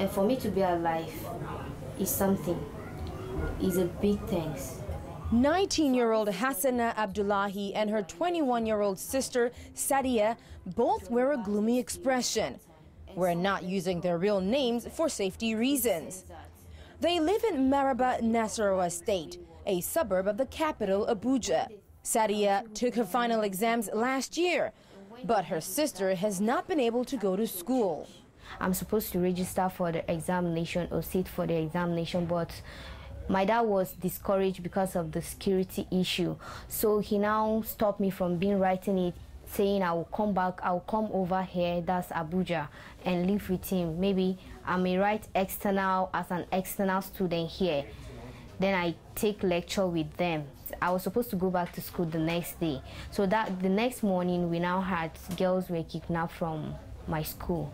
And for me to be alive is something. It's a big thanks. 19-year-old Hassana Abdullahi and her 21-year-old sister Sadia both wear a gloomy expression. We're not using their real names for safety reasons. They live in Maraba, Nasarawa State, a suburb of the capital, Abuja. Sadia took her final exams last year, but her sister has not been able to go to school. I'm supposed to register for the examination or sit for the examination, but my dad was discouraged because of the security issue. So he now stopped me from writing it, saying I will come back, I will come over here, that's Abuja, and live with him. Maybe I may write external as an external student here. Then I take lecture with them. I was supposed to go back to school the next day. So that the next morning, we now had girls were kidnapped from my school.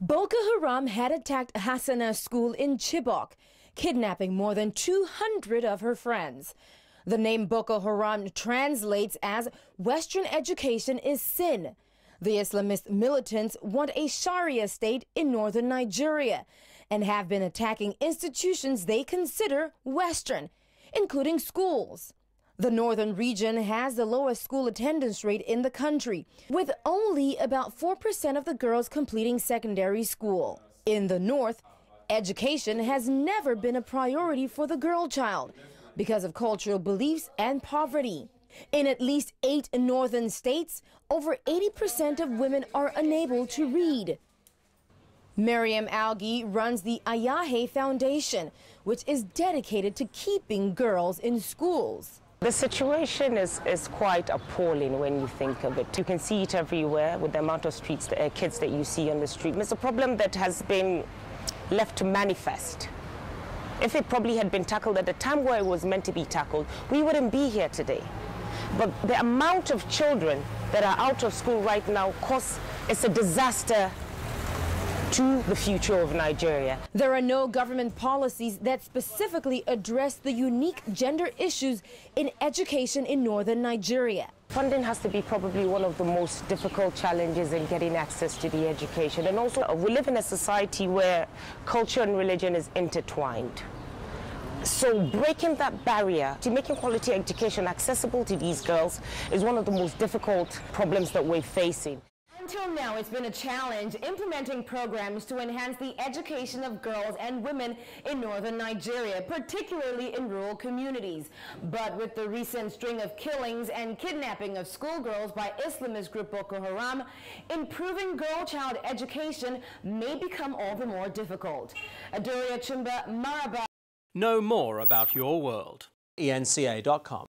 Boko Haram had attacked Hassana's school in Chibok, kidnapping more than 200 of her friends. The name Boko Haram translates as Western education is sin. The Islamist militants want a Sharia state in northern Nigeria and have been attacking institutions they consider Western, including schools. The northern region has the lowest school attendance rate in the country, with only about 4% of the girls completing secondary school. In the north, education has never been a priority for the girl child because of cultural beliefs and poverty. In at least 8 northern states, over 80% of women are unable to read. Miriam Algi runs the Ayahe Foundation, which is dedicated to keeping girls in schools. The situation is quite appalling when you think of it. You can see it everywhere with the amount of kids that you see on the street. It's a problem that has been left to manifest. If it probably had been tackled at the time where it was meant to be tackled, we wouldn't be here today. But the amount of children that are out of school right now it's a disaster to the future of Nigeria. There are no government policies that specifically address the unique gender issues in education in northern Nigeria. Funding has to be probably one of the most difficult challenges in getting access to the education. And also, we live in a society where culture and religion is intertwined. So breaking that barrier to making quality education accessible to these girls is one of the most difficult problems that we're facing. Until now, it's been a challenge implementing programs to enhance the education of girls and women in northern Nigeria, particularly in rural communities. But with the recent string of killings and kidnapping of schoolgirls by Islamist group Boko Haram, improving girl-child education may become all the more difficult. Adaure Achumba, Maraba. Know more about your world. eNCA.com